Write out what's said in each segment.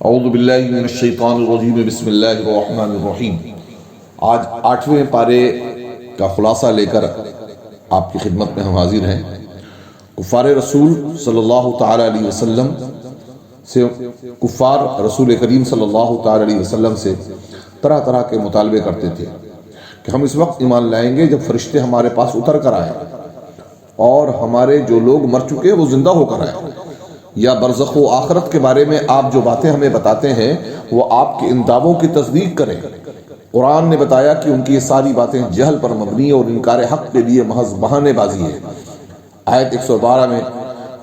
اعوذ باللہ من الشیطان الرجیم بسم اللہ الرحمن الرحیم۔ آج 8ویں پارے کا خلاصہ لے کر آپ کی خدمت میں ہم حاضر ہیں۔ کفار رسول صلی اللہ تعالی علیہ وسلم سے کفار رسول کریم صلی اللہ تعالی علیہ وسلم سے طرح طرح کے مطالبے کرتے تھے کہ ہم اس وقت ایمان لائیں گے جب فرشتے ہمارے پاس اتر کر آئے اور ہمارے جو لوگ مر چکے وہ زندہ ہو کر آئے، یا برزخ و آخرت کے بارے میں آپ جو باتیں ہمیں بتاتے ہیں وہ آپ کے ان دعووں کی تصدیق کریں۔ قرآن نے بتایا کہ ان کی یہ ساری باتیں جہل پر مبنی اور انکار حق کے لیے محض بہانے بازی ہے۔ آیت 112 میں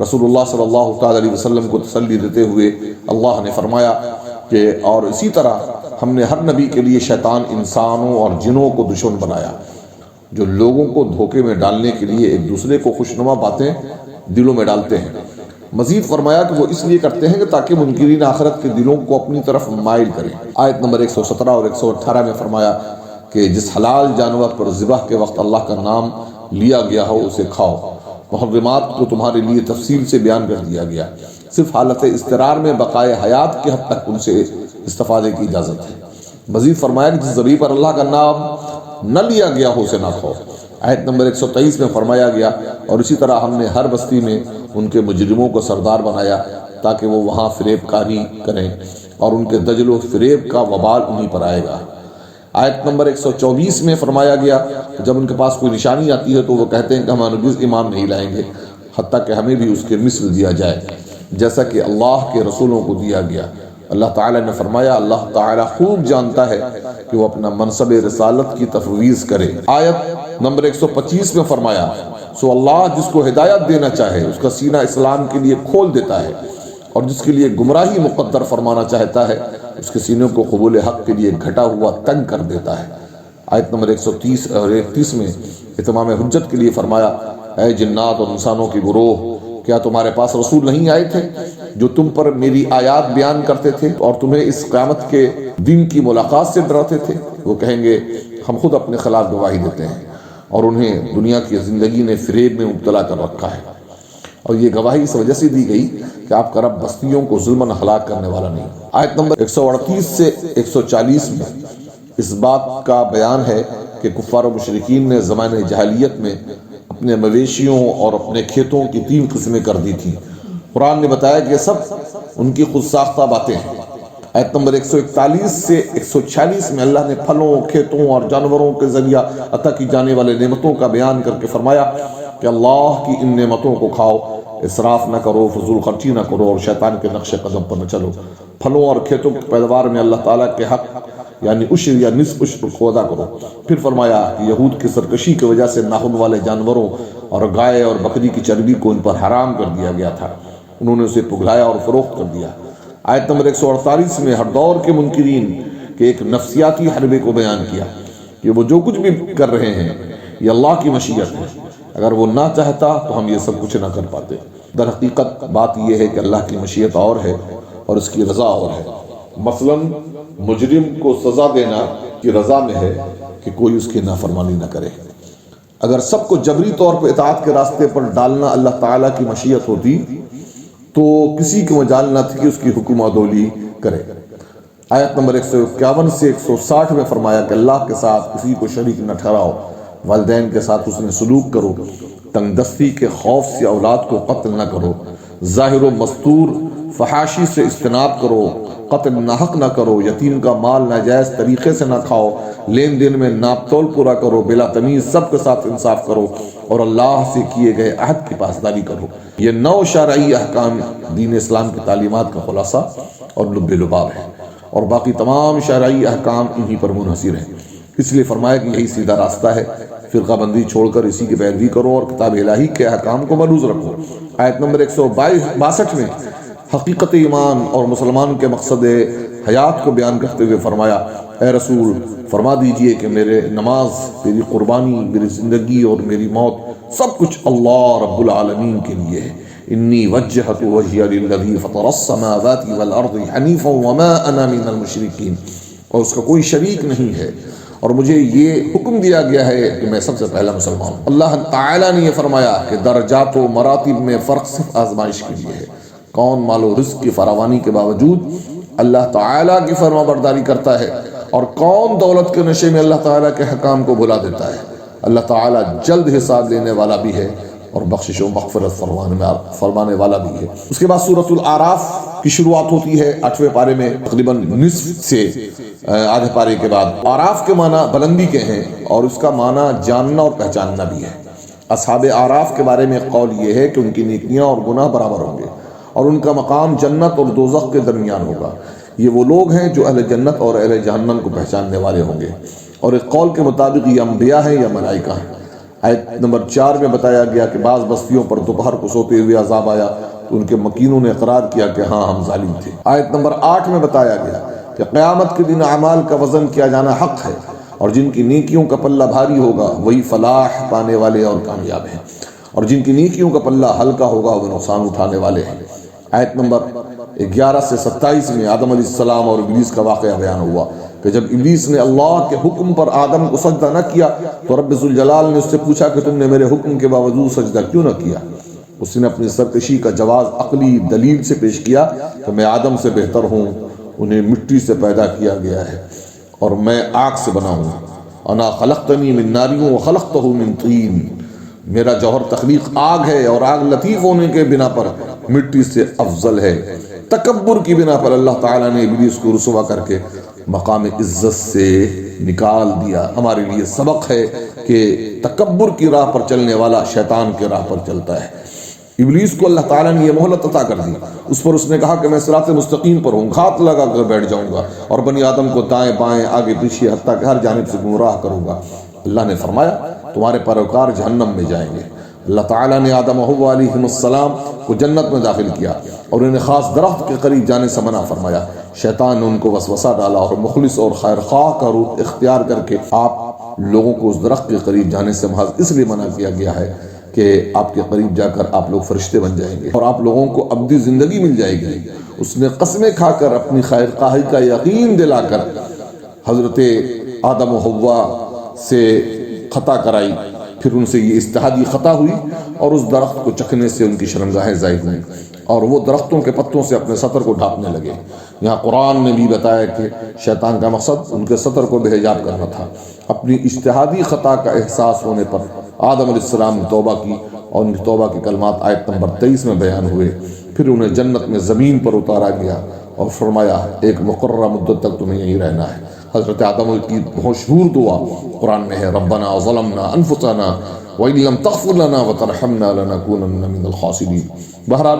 رسول اللہ صلی اللہ تعالی علیہ وسلم کو تسلی دیتے ہوئے اللہ نے فرمایا کہ اور اسی طرح ہم نے ہر نبی کے لیے شیطان انسانوں اور جنوں کو دشمن بنایا جو لوگوں کو دھوکے میں ڈالنے کے لیے ایک دوسرے کو خوشنما باتیں دلوں میں ڈالتے ہیں۔ مزید فرمایا کہ وہ اس لیے کرتے ہیں کہ تاکہ منکرین آخرت کے دلوں کو اپنی طرف مائل کریں۔ آیت نمبر 117 اور 118 میں فرمایا کہ جس حلال جانور پر ذبح کے وقت اللہ کا نام لیا گیا ہو اسے کھاؤ۔ محرمات کو تمہارے لیے تفصیل سے بیان کر دیا گیا، صرف حالت اضطرار میں بقائے حیات کے حد تک ان سے استفادے کی اجازت ہے۔ مزید فرمایا کہ جس ذبیح پر اللہ کا نام نہ لیا گیا ہو اسے نہ کھاؤ۔ آیت نمبر 123 میں فرمایا گیا اور اسی طرح ہم نے ہر بستی میں ان کے مجرموں کو سردار بنایا تاکہ وہ وہاں فریب کاری کریں اور ان کے دجل و فریب کا وبال انہی پر آئے گا۔ آیت نمبر 124 میں فرمایا گیا جب ان کے پاس کوئی نشانی آتی ہے تو وہ کہتے ہیں کہ ہم ہرگز ایمان نہیں لائیں گے حتیٰ کہ ہمیں بھی اس کے مثل دیا جائے جیسا کہ اللہ کے رسولوں کو دیا گیا۔ اللہ تعالیٰ نے فرمایا اللہ تعالیٰ خوب جانتا ہے کہ وہ اپنا منصب رسالت کی تفویض کرے۔ آیت نمبر 125 میں فرمایا سو اللہ جس کو ہدایت دینا چاہے اس کا سینہ اسلام کے لیے کھول دیتا ہے اور جس کے لیے گمراہی مقدر فرمانا چاہتا ہے اس کے سینوں کو قبول حق کے لیے گھٹا ہوا تنگ کر دیتا ہے۔ آیت نمبر 130 اور 31 میں اتمام حجت کے لیے فرمایا اے جنات اور انسانوں کی گروہ کیا تمہارے پاس رسول نہیں آئے تھے جو تم پر میری آیات بیان کرتے تھے اور تمہیں اس قیامت کے دن کی ملاقات سے ڈراتے تھے؟ وہ کہیں گے ہم خود اپنے خلاف گواہی دیتے ہیں اور انہیں دنیا کی زندگی نے فریب میں مبتلا کر رکھا ہے، اور یہ گواہی اس وجہ سے دی گئی کہ آپ کا رب بستیوں کو ظلماً ہلاک کرنے والا نہیں۔ آیت نمبر 138 سے 140 میں اس بات کا بیان ہے کہ کفار و مشرکین نے زمانہ جاہلیت میں اپنے مویشیوں اور اپنے کھیتوں کی 3 قسمیں کر دی تھی۔ قرآن نے بتایا کہ یہ سب ان کی خود ساختہ باتیں ہیں۔ آیت نمبر 141 سے 146 میں اللہ نے پھلوں، کھیتوں اور جانوروں کے ذریعہ عطا کی جانے والے نعمتوں کا بیان کر کے فرمایا کہ اللہ کی ان نعمتوں کو کھاؤ، اسراف نہ کرو، فضول خرچی نہ کرو اور شیطان کے نقش قدم پر نہ چلو۔ پھلوں اور کھیتوں کی پیداوار میں اللہ تعالیٰ کے حق یعنی عشر یا نصف عشر کو ادا کرو۔ پھر فرمایا کہ یہود کی سرکشی کی وجہ سے ناخن والے جانوروں اور گائے اور بکری کی چربی کو ان پر حرام کر دیا گیا تھا، انہوں نے اسے پگھلایا اور فروخت کر دیا۔ آیت نمبر 148 میں ہر دور کے منکرین کے ایک نفسیاتی حربے کو بیان کیا کہ وہ جو کچھ بھی کر رہے ہیں یہ اللہ کی مشیت ہے، اگر وہ نہ چاہتا تو ہم یہ سب کچھ نہ کر پاتے۔ در حقیقت بات یہ ہے کہ اللہ کی مشیت اور ہے اور اس کی رضا اور ہے۔ مثلا مجرم کو سزا دینا کی رضا میں ہے کہ کوئی اس کی نافرمانی نہ کرے۔ اگر سب کو جبری طور پر اطاعت کے راستے پر ڈالنا اللہ تعالیٰ کی مشیت ہوتی تو کسی کو مجال نہ تھی کہ اس کی حکم عدولی کرے۔ آیت نمبر 151 سے 160 میں فرمایا کہ اللہ کے ساتھ کسی کو شریک نہ ٹھہراؤ، والدین کے ساتھ حسن سلوک کرو، تنگ دستی کے خوف سے اولاد کو قتل نہ کرو، ظاہر و مستور فحاشی سے اجتناب کرو، قتل ناحق نہ کرو، یتیم کا مال ناجائز طریقے سے نہ کھاؤ، لین دین میں ناپ تول پورا کرو، بلا تمیز سب کے ساتھ انصاف کرو اور اللہ سے کیے گئے عہد کی پاسداری کرو۔ یہ 9 شرعی احکام دین اسلام کی تعلیمات کا خلاصہ اور لب لباب ہے، اور باقی تمام شرعی احکام انہی پر منحصر ہیں۔ اس لیے فرمایا کہ یہی سیدھا راستہ ہے، فرقہ بندی چھوڑ کر اسی کی پیروی کرو اور کتاب الہی کے احکام کو ملحوظ رکھو۔ آیت نمبر 162 میں حقیقت ایمان اور مسلمان کے مقصد حیات کو بیان کرتے ہوئے فرمایا اے رسول فرما دیجئے کہ میرے نماز، میری قربانی، میری زندگی اور میری موت سب کچھ اللہ رب العالمین کے لیے ہے۔ انی وجہت وجہی للذی فطر السماوات والارض حنیفا وما انا من المشرکین، اور اس کا کوئی شریک نہیں ہے اور مجھے یہ حکم دیا گیا ہے کہ میں سب سے پہلا مسلمان ہوں۔ اللہ تعالیٰ نے یہ فرمایا کہ درجات و مراتب میں فرق صرف آزمائش کے لیے ہے۔ کون مال و رزق کی فراوانی کے باوجود اللہ تعالیٰ کی فرما برداری کرتا ہے، اور کون دولت کے نشے میں اللہ تعالیٰ کے حکام کو بھلا دیتا ہے۔ اللہ تعالیٰ جلد حساب لینے والا بھی ہے اور بخشش و مغفرت فرمانے والا بھی ہے۔ اس کے بعد سورۃ الاعراف کی شروعات ہوتی ہے 8ویں پارے میں، تقریباً نصف سے آدھے پارے کے بعد۔ اعراف کے معنی بلندی کے ہیں، اور اس کا معنی جاننا اور پہچاننا بھی ہے۔ اصحاب اعراف کے بارے میں قول یہ ہے کہ ان کی نیکیاں اور گناہ برابر ہوں گے، اور ان کا مقام جنت اور دوزخ کے درمیان ہوگا۔ یہ وہ لوگ ہیں جو اہل جنت اور اہل جہنم کو پہچاننے والے ہوں گے، اور ایک قول کے مطابق یہ انبیاء ہیں یا ملائکہ ہیں۔ آیت نمبر 4 میں بتایا گیا کہ بعض بستیوں پر دوپہر کو سوتے ہوئے عذاب آیا تو ان کے مکینوں نے اقرار کیا کہ ہاں ہم ظالم تھے۔ آیت نمبر 8 میں بتایا گیا کہ قیامت کے دن اعمال کا وزن کیا جانا حق ہے، اور جن کی نیکیوں کا پلہ بھاری ہوگا وہی فلاح پانے والے اور کامیاب ہیں، اور جن کی نیکیوں کا پلہ ہلکا ہوگا وہ نقصان اٹھانے والے ہیں۔ آیت نمبر 11 سے 27 میں آدم علیہ السلام اور ابلیس کا واقعہ بیان ہوا کہ جب ابلیس نے اللہ کے حکم پر آدم کو سجدہ نہ کیا تو رب ذوالجلال نے اس سے پوچھا کہ تم نے میرے حکم کے باوجود سجدہ کیوں نہ کیا؟ اس نے اپنی سرکشی کا جواز عقلی دلیل سے پیش کیا کہ میں آدم سے بہتر ہوں، انہیں مٹی سے پیدا کیا گیا ہے اور میں آگ سے بنا ہوں۔ انا خلقتنی من نار وخلقتہ من طین، میرا جوہر تخلیق آگ ہے اور آگ لطیف ہونے کے بنا پر مٹی سے افضل ہے۔ تکبر کی بنا پر اللہ تعالیٰ نے ابلیس کو رسوا کر کے مقام عزت سے نکال دیا۔ ہمارے لیے سبق ہے کہ تکبر کی راہ پر چلنے والا شیطان کی راہ پر چلتا ہے۔ ابلیس کو اللہ تعالیٰ نے یہ مہلت عطا کر دی، اس پر اس نے کہا کہ میں صراط مستقیم پر ہوں، گھات لگا کر بیٹھ جاؤں گا اور بنی آدم کو دائیں بائیں آگے پیچھے حتیٰ کہ ہر جانب سے گمراہ کروں گا۔ اللہ نے فرمایا تمہارے پیروکار جہنم میں جائیں گے۔ اللہ تعالیٰ نے آدم و حوا علیہ السلام کو جنت میں داخل کیا اور انہیں خاص درخت کے قریب جانے سے منع فرمایا۔ شیطان نے ان کو وسوسہ ڈالا اور مخلص اور خیر خواہ کا روپ اختیار کر کے آپ لوگوں کو اس درخت کے قریب جانے سے محض اس لیے منع کیا گیا ہے کہ آپ کے قریب جا کر آپ لوگ فرشتے بن جائیں گے اور آپ لوگوں کو ابدی زندگی مل جائے گی۔ اس نے قسمیں کھا کر اپنی خیر خواہی کا یقین دلا کر حضرت آدم و حوا سے خطا کرائی، پھر ان سے یہ اجتہادی خطا ہوئی اور اس درخت کو چکھنے سے ان کی شرمگاہیں ظاہر ہوئیں اور وہ درختوں کے پتوں سے اپنے سطر کو ڈھانپنے لگے۔ یہاں قرآن نے بھی بتایا کہ شیطان کا مقصد ان کے سطر کو بے حجاب کرنا تھا۔ اپنی اجتہادی خطا کا احساس ہونے پر آدم علیہ السلام نے توبہ کی اور ان کی توبہ کے کلمات آیت نمبر 23 میں بیان ہوئے۔ پھر انہیں جنت میں زمین پر اتارا گیا اور فرمایا ایک مقررہ مدت تک تمہیں یہیں رہنا ہے۔ حضرت آدم کی مشہور دعا قرآن میں ہے ربنا ظلمنا انفسنا وَإِن لَّمْ تَغْفِرْ لَنَا وَتَرْحَمْنَا لَنَكُونَنَّ مِنَ الْخَاسِرِينَ۔ بہرحال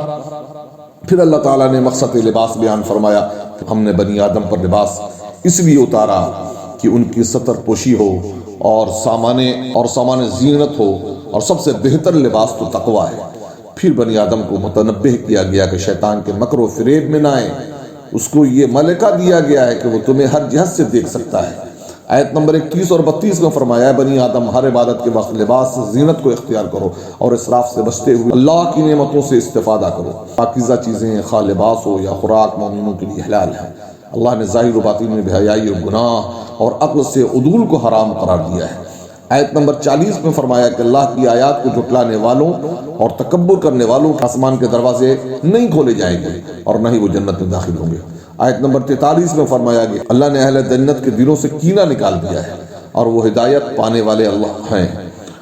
پھر اللہ تعالیٰ نے مقصد لباس بیان فرمایا کہ ہم نے بنی آدم پر لباس اس لیے اتارا کہ ان کی ستر پوشی ہو اور سامان زینت ہو، اور سب سے بہتر لباس تو تقویٰ ہے۔ پھر بنی آدم کو متنبہ کیا گیا کہ شیطان کے مکر و فریب میں نہ آئیں، اس کو یہ ملکہ دیا گیا ہے کہ وہ تمہیں ہر جہت سے دیکھ سکتا ہے۔ آیت نمبر 21 اور 32 میں فرمایا ہے بنی آدم ہر عبادت کے وقت لباس زینت کو اختیار کرو اور اسراف سے بچتے ہوئے اللہ کی نعمتوں سے استفادہ کرو۔ پاکیزہ چیزیں خواہ لباس ہو یا خوراک مومنوں کے لیے حلال ہے۔ اللہ نے ظاہر و باطن میں بے حیائی اور گناہ اور عقل سے عدول کو حرام قرار دیا ہے۔ آیت نمبر 40 میں فرمایا کہ اللہ کی آیات کو جھٹلانے والوں اور تکبر کرنے والوں کے آسمان کے دروازے نہیں کھولے جائیں گے اور نہ ہی وہ جنت میں داخل ہوں گے۔ آیت نمبر 43 میں فرمایا کہ اللہ نے اہل جنت کے دلوں سے کینہ نکال دیا ہے اور وہ ہدایت پانے والے اللہ ہیں،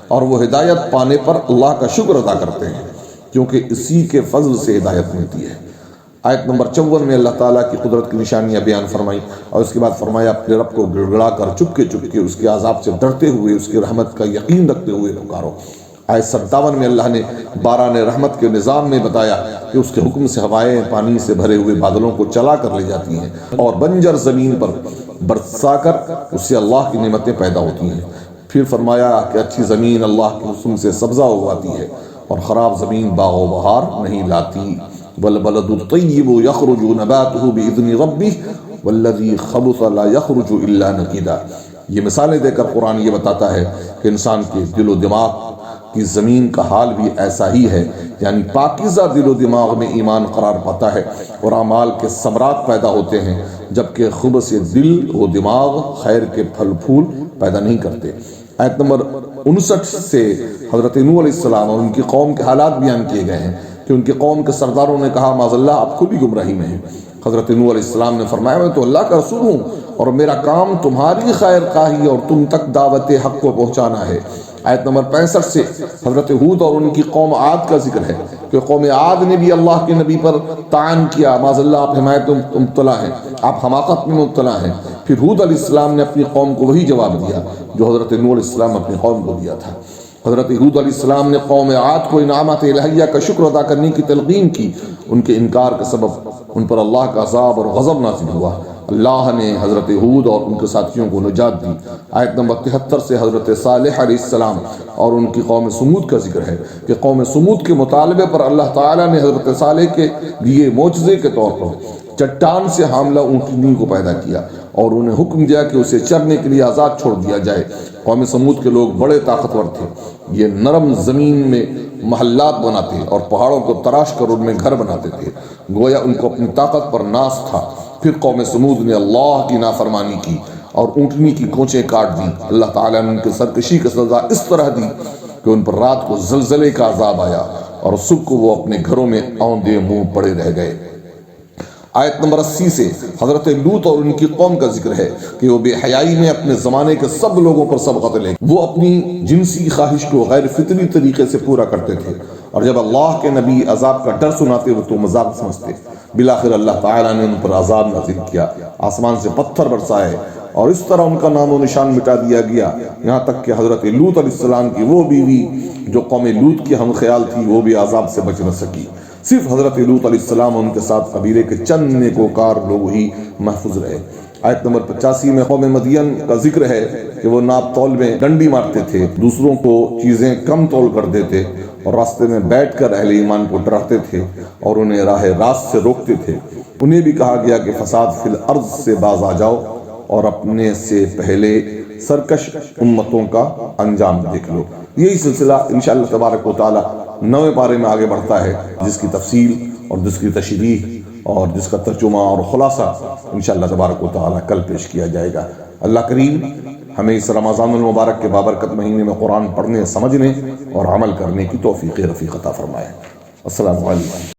اور وہ ہدایت پانے پر اللہ کا شکر ادا کرتے ہیں کیونکہ اسی کے فضل سے ہدایت ملتی ہے۔ آیت نمبر 54 میں اللہ تعالیٰ کی قدرت کی نشانیاں بیان فرمائی اور اس کے بعد فرمایا اپنے رب کو گڑ گڑا کر چپکے چپکے اس کے عذاب سے ڈرتے ہوئے اس کی رحمت کا یقین رکھتے ہوئے پکارو۔ آیت 57 میں اللہ نے باران رحمت کے نظام میں بتایا کہ اس کے حکم سے ہوائیں پانی سے بھرے ہوئے بادلوں کو چلا کر لے جاتی ہیں اور بنجر زمین پر برسا کر اس سے اللہ کی نعمتیں پیدا ہوتی ہیں۔ پھر فرمایا کہ اچھی زمین اللہ کے حکم سے سبزہ اگاتی ہے اور خراب زمین باغ و بہار نہیں لاتی۔ والبلد الطیب یخرج نباتہ بإذن ربہ والذی خبث لا یخرج الا نقیدا۔ یہ مثالیں دے کر قرآن یہ بتاتا ہے کہ انسان کے دل و دماغ کی زمین کا حال بھی ایسا ہی ہے، یعنی پاکیزہ دل و دماغ میں ایمان قرار پاتا ہے اور اعمال کے ثمرات پیدا ہوتے ہیں، جبکہ خبث دل و دماغ خیر کے پھل پھول پیدا نہیں کرتے۔ آیت نمبر 59 سے حضرت نوح علیہ السلام اور ان کی قوم کے حالات بیان کیے گئے ہیں کہ ان کی قوم کے سرداروں نے کہا معاذ اللہ آپ خود ہی گمراہی میں ہیں۔ حضرت نوح علیہ السلام نے فرمایا میں تو اللہ کا رسول ہوں اور میرا کام تمہاری خیر خواہی اور تم تک دعوت حق کو پہنچانا ہے۔ آیت نمبر 65 سے حضرت ہود اور ان کی قوم عاد کا ذکر ہے کہ قوم عاد نے بھی اللہ کے نبی پر طعن کیا، معاذ اللہ آپ حمایت میں مبتلا ہیں، آپ حماقت میں مبتلا ہیں۔ پھر ہود علیہ السلام نے اپنی قوم کو وہی جواب دیا جو حضرت نوح علیہ السلام نے اپنی قوم کو دیا تھا۔ حضرت ہود علیہ السلام نے قوم عاد کو انعامات الہیہ کا شکر ادا کرنے کی تلقین کی، ان کے انکار کے سبب ان پر اللہ کا عذاب اور غضب نازل ہوا۔ اللہ نے حضرت ہود اور ان کے ساتھیوں کو نجات دی۔ آیت نمبر 73 سے حضرت صالح علیہ السلام اور ان کی قوم سمود کا ذکر ہے کہ قوم سمود کے مطالبے پر اللہ تعالیٰ نے حضرت صالح کے لیے معجزے کے طور پر چٹان سے حاملہ اونٹنی کو پیدا کیا اور انہیں حکم دیا کہ اسے چرنے کے لیے آزاد چھوڑ دیا جائے۔ قوم سمود کے لوگ بڑے طاقتور تھے، یہ نرم زمین میں محلات بناتے اور پہاڑوں کو تراش کر ان میں گھر بناتے تھے، گویا ان کو اپنی طاقت پر ناز تھا۔ پھر قوم سمود نے اللہ کی نافرمانی کی اور اونٹنی کی کونچیں کاٹ دی۔ اللہ تعالیٰ نے ان کے سرکشی کی سزا اس طرح دی کہ ان پر رات کو زلزلے کا عذاب آیا اور صبح کو وہ اپنے گھروں میں اوندے منہ پڑے رہ گئے۔ آیت نمبر 80 سے حضرت لوط اور ان کی قوم کا ذکر ہے کہ وہ بے حیائی میں اپنے زمانے کے سب لوگوں پر سبقت لے، وہ اپنی جنسی خواہش کو غیر فطری طریقے سے پورا کرتے تھے اور جب اللہ کے نبی عذاب کا ڈر سناتے وہ تو مذاق سمجھتے۔ بالآخر اللہ تعالیٰ نے ان پر عذاب نازل کیا، آسمان سے پتھر برسائے اور اس طرح ان کا نام و نشان مٹا دیا گیا، یہاں تک کہ حضرت لوط علیہ السلام کی وہ بیوی جو قوم لوط کی ہم خیال تھی وہ بھی عذاب سے بچ نہ سکی۔ صرف حضرت لوط علیہ السلام ان کے ساتھ قبیلے کے چند نیکوکار لوگ ہی محفوظ رہے۔ آیت نمبر 85 میں قوم مدین کا ذکر ہے کہ وہ ناپ تول میں ڈنڈی مارتے تھے، دوسروں کو چیزیں کم تول کر دیتے اور راستے میں بیٹھ کر اہل ایمان کو ڈراتے تھے اور انہیں راہ راست سے روکتے تھے۔ انہیں بھی کہا گیا کہ فساد فی الارض سے باز آ جاؤ اور اپنے سے پہلے سرکش امتوں کا انجام دیکھ لو۔ یہی سلسلہ انشاءاللہ تبارک و تعالی 9ویں پارے میں آگے بڑھتا ہے، جس کی تفصیل اور جس کی تشریح اور جس کا ترجمہ اور خلاصہ انشاءاللہ تبارک و تعالی کل پیش کیا جائے گا۔ اللہ کریم ہمیں اس رمضان المبارک کے بابرکت مہینے میں قرآن پڑھنے، سمجھنے اور عمل کرنے کی توفیق رفیق عطا فرمائے۔ السلام علیکم۔